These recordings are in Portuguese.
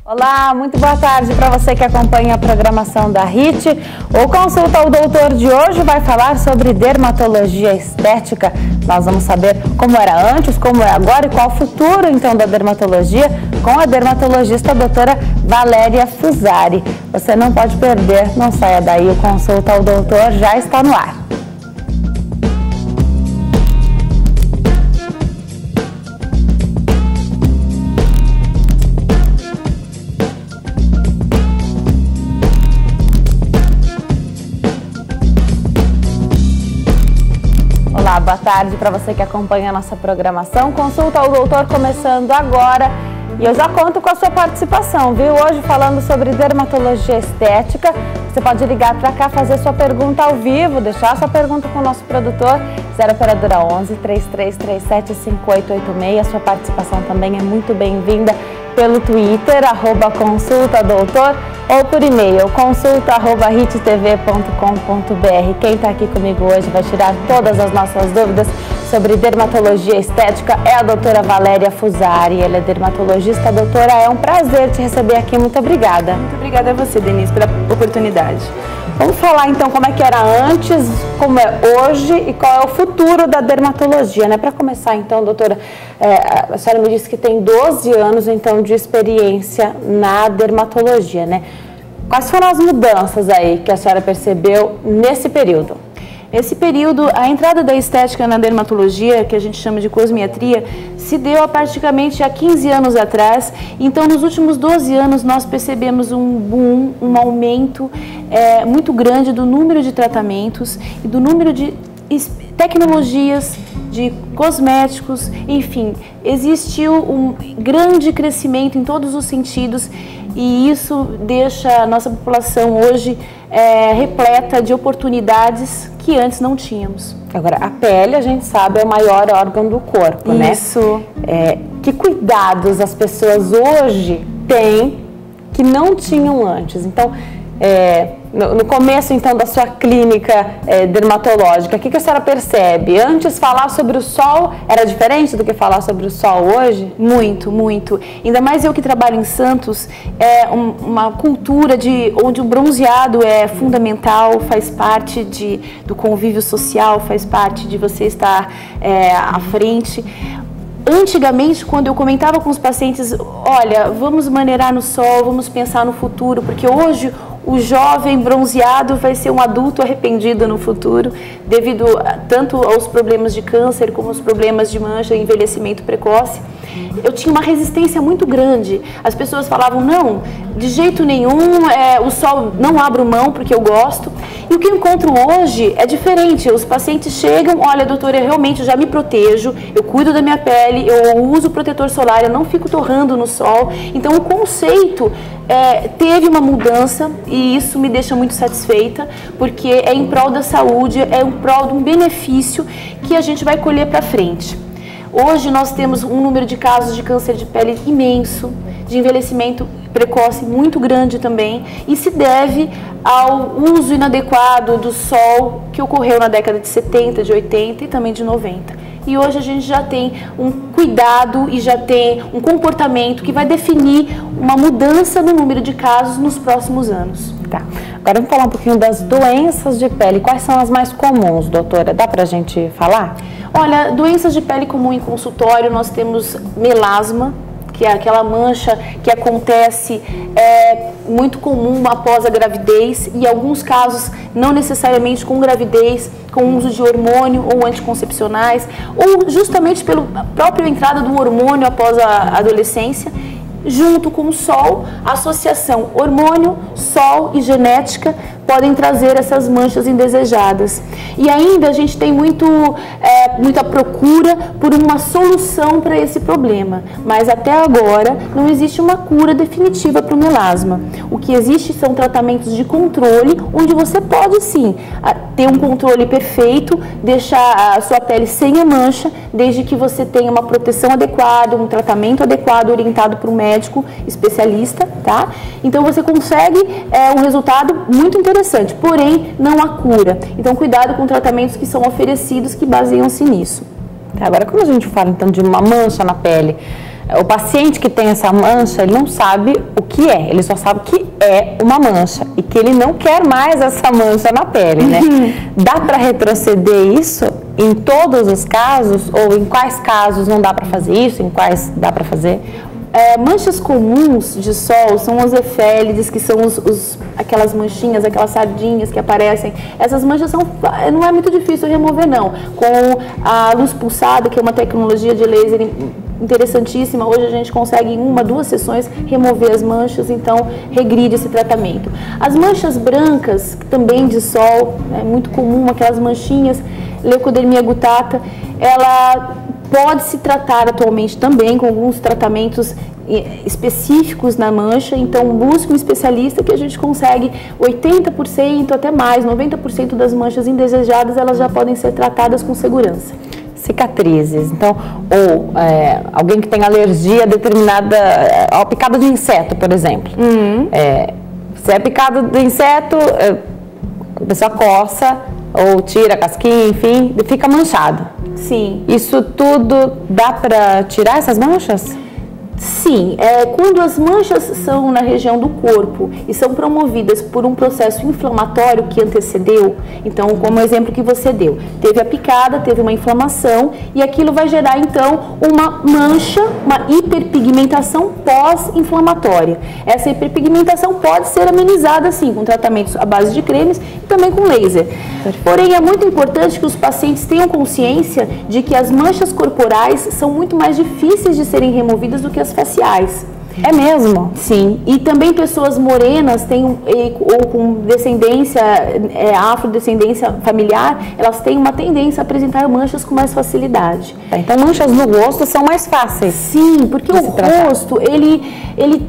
Olá, muito boa tarde para você que acompanha a programação da HIT. O Consulta ao Doutor de hoje vai falar sobre dermatologia estética. Nós vamos saber como era antes, como é agora e qual o futuro então da dermatologia com a dermatologista a doutora Valéria Fusari. Você não pode perder, não saia daí, o Consulta ao Doutor já está no ar. Boa tarde para você que acompanha a nossa programação. Consulta ao Doutor começando agora e eu já conto com a sua participação, viu? Hoje falando sobre dermatologia estética. Você pode ligar para cá, fazer sua pergunta ao vivo, deixar sua pergunta com o nosso produtor, 0 operadora 11 3337 5886. Sua participação também é muito bem-vinda pelo Twitter, @consultadoutor, ou por e-mail, consulta@hittv.com.br. Quem está aqui comigo hoje vai tirar todas as nossas dúvidas sobre dermatologia estética é a doutora Valéria Fusari. Ela é dermatologista. Doutora, é um prazer te receber aqui. Muito obrigada. Muito obrigada a você, Denise, pela oportunidade. Vamos falar então como é que era antes, como é hoje e qual é o futuro da dermatologia, né? Para começar então, doutora, a senhora me disse que tem 12 anos então de experiência na dermatologia, né? Quais foram as mudanças aí que a senhora percebeu nesse período? Nesse período, a entrada da estética na dermatologia, que a gente chama de cosmiatria, se deu há praticamente há 15 anos atrás. Então, nos últimos 12 anos, nós percebemos um boom, um aumento muito grande do número de tratamentos e do número de tecnologias, de cosméticos, enfim, existiu um grande crescimento em todos os sentidos e isso deixa a nossa população hoje repleta de oportunidades que antes não tínhamos. Agora, a pele, a gente sabe, é o maior órgão do corpo, né? Isso. Que cuidados as pessoas hoje têm que não tinham antes? Então, no começo, então, da sua clínica dermatológica, o que a senhora percebe? Antes, falar sobre o sol era diferente do que falar sobre o sol hoje? Muito, muito. Ainda mais eu que trabalho em Santos, uma cultura onde o bronzeado é fundamental, faz parte do convívio social, faz parte de você estar à frente. Antigamente, quando eu comentava com os pacientes, olha, vamos maneirar no sol, vamos pensar no futuro, porque hoje o jovem bronzeado vai ser um adulto arrependido no futuro, devido tanto aos problemas de câncer como aos problemas de mancha e envelhecimento precoce. Eu tinha uma resistência muito grande. As pessoas falavam, não, de jeito nenhum, o sol não abro mão porque eu gosto. E o que eu encontro hoje é diferente. Os pacientes chegam, olha, doutora, eu realmente já me protejo, eu cuido da minha pele, eu uso protetor solar, eu não fico torrando no sol. Então o conceito teve uma mudança e isso me deixa muito satisfeita, porque é em prol da saúde, é em prol de um benefício que a gente vai colher para frente. Hoje nós temos um número de casos de câncer de pele imenso, de envelhecimento precoce muito grande também, e se deve ao uso inadequado do sol que ocorreu na década de 70, de 80 e também de 90. E hoje a gente já tem um cuidado e já tem um comportamento que vai definir uma mudança no número de casos nos próximos anos. Tá. Agora vamos falar um pouquinho das doenças de pele. Quais são as mais comuns, doutora? Dá pra gente falar? Olha, doenças de pele comum em consultório, nós temos melasma, que é aquela mancha que acontece muito comum após a gravidez e em alguns casos não necessariamente com gravidez, com uso de hormônio ou anticoncepcionais, ou justamente pela própria entrada do hormônio após a adolescência. Junto com o sol, a associação hormônio, sol e genética podem trazer essas manchas indesejadas. E ainda a gente tem muita procura por uma solução para esse problema, mas até agora não existe uma cura definitiva para o melasma. O que existe são tratamentos de controle, onde você pode sim ter um controle perfeito, deixar a sua pele sem a mancha, desde que você tenha uma proteção adequada, um tratamento adequado orientado por um médico especialista, tá? Então você consegue um resultado muito interessante, porém não a cura. Então cuidado com tratamentos que são oferecidos que baseiam-se nisso. Agora, quando a gente fala então de uma mancha na pele, o paciente que tem essa mancha, ele não sabe o que que é, ele só sabe que é uma mancha e que ele não quer mais essa mancha na pele, né? Dá para retroceder isso em todos os casos ou em quais casos não dá para fazer isso, em quais dá para fazer? Manchas comuns de sol são os efélides, que são aquelas manchinhas, aquelas sardinhas que aparecem. Essas manchas não é muito difícil remover, não. Com a luz pulsada, que é uma tecnologia de laser interessantíssima, hoje a gente consegue em 1, 2 sessões remover as manchas, então regride esse tratamento. As manchas brancas, também de sol, é muito comum, aquelas manchinhas, leucodermia gutata, ela pode se tratar atualmente também com alguns tratamentos específicos na mancha, então busque um especialista que a gente consegue 80%, até mais, 90% das manchas indesejadas, elas já podem ser tratadas com segurança. Cicatrizes, então, ou alguém que tem alergia determinada ao picado de inseto, por exemplo. Se é picado de inseto, a pessoa coça ou tira a casquinha, enfim, fica manchado. Sim. Isso tudo dá para tirar essas manchas? Sim, quando as manchas são na região do corpo e são promovidas por um processo inflamatório que antecedeu, então, como o exemplo que você deu, teve a picada, teve uma inflamação e aquilo vai gerar, então, uma mancha, uma hiperpigmentação pós-inflamatória. Essa hiperpigmentação pode ser amenizada, sim, com tratamentos à base de cremes e também com laser. Porém, é muito importante que os pacientes tenham consciência de que as manchas corporais são muito mais difíceis de serem removidas do que as faciais. É mesmo? Sim. E também pessoas morenas ou com descendência, afrodescendência familiar, elas têm uma tendência a apresentar manchas com mais facilidade. Então, manchas no rosto são mais fáceis. Sim, porque o rosto,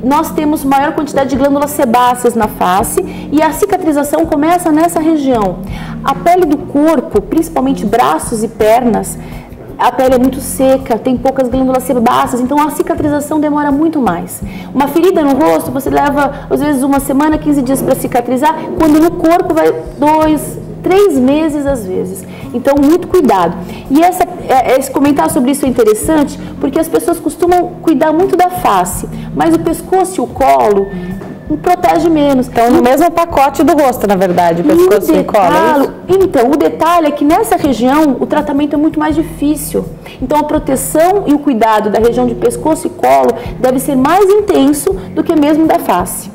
nós temos maior quantidade de glândulas sebáceas na face e a cicatrização começa nessa região. A pele do corpo, principalmente braços e pernas, a pele é muito seca, tem poucas glândulas sebáceas, então a cicatrização demora muito mais. Uma ferida no rosto, você leva às vezes 1 semana, 15 dias para cicatrizar, quando no corpo vai 2, 3 meses às vezes. Então, muito cuidado. E esse comentário sobre isso é interessante, porque as pessoas costumam cuidar muito da face, mas o pescoço e o colo protege menos. Então, no mesmo pacote do rosto, na verdade, o pescoço e o colo. Então, o detalhe é que nessa região o tratamento é muito mais difícil. Então, a proteção e o cuidado da região de pescoço e colo deve ser mais intenso do que mesmo da face.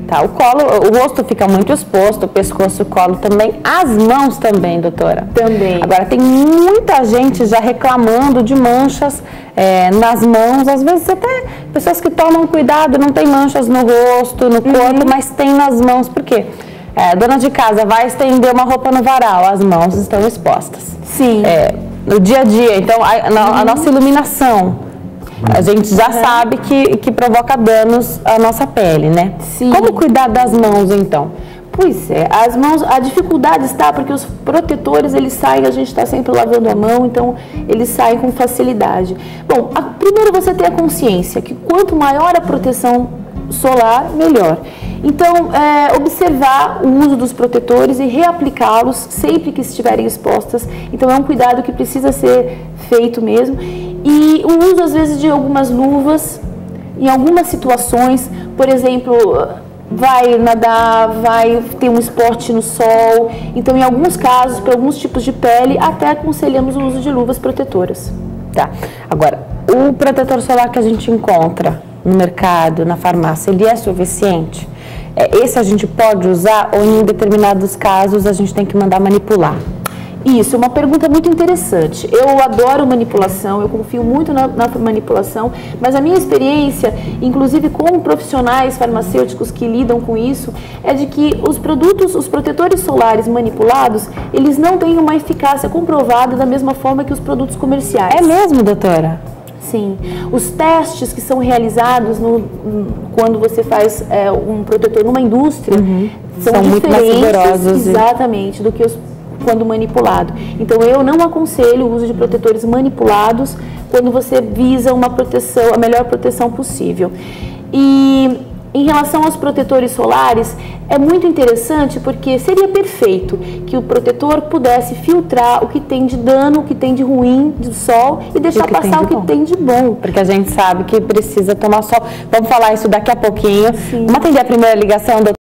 Tá, o rosto fica muito exposto, o pescoço e o colo também, as mãos também, doutora? Também. Agora, tem muita gente já reclamando de manchas nas mãos, às vezes até pessoas que tomam cuidado, não tem manchas no rosto, no corpo, mas tem nas mãos, por quê? Dona de casa vai estender uma roupa no varal, as mãos estão expostas. Sim. No dia a dia, então, a nossa iluminação, a gente já sabe que provoca danos à nossa pele, né? Sim. Como cuidar das mãos, então? Pois é, as mãos, a dificuldade está porque os protetores, eles saem, a gente está sempre lavando a mão, então eles saem com facilidade. Bom, primeiro você ter a consciência que quanto maior a proteção solar, melhor. Então, observar o uso dos protetores e reaplicá-los sempre que estiverem expostas. Então, é um cuidado que precisa ser feito mesmo. E o uso, às vezes, de algumas luvas, em algumas situações, por exemplo, vai nadar, vai ter um esporte no sol. Então, em alguns casos, para alguns tipos de pele, até aconselhamos o uso de luvas protetoras. Tá. Agora, o protetor solar que a gente encontra no mercado, na farmácia, ele é suficiente? Esse a gente pode usar ou em determinados casos a gente tem que mandar manipular? Isso, é uma pergunta muito interessante. Eu adoro manipulação, eu confio muito na manipulação, mas a minha experiência, inclusive com profissionais farmacêuticos que lidam com isso, é de que os protetores solares manipulados, eles não têm uma eficácia comprovada da mesma forma que os produtos comerciais. É mesmo, doutora? Sim. Os testes que são realizados quando você faz um protetor numa indústria são muito mais rigorosos. Exatamente, do que quando manipulado. Então, eu não aconselho o uso de protetores manipulados quando você visa uma proteção, a melhor proteção possível. E Em relação aos protetores solares, é muito interessante porque seria perfeito que o protetor pudesse filtrar o que tem de dano, o que tem de ruim do sol e deixar passar o que tem de bom. Porque a gente sabe que precisa tomar sol. Vamos falar isso daqui a pouquinho. Sim. Vamos atender a primeira ligação, doutora?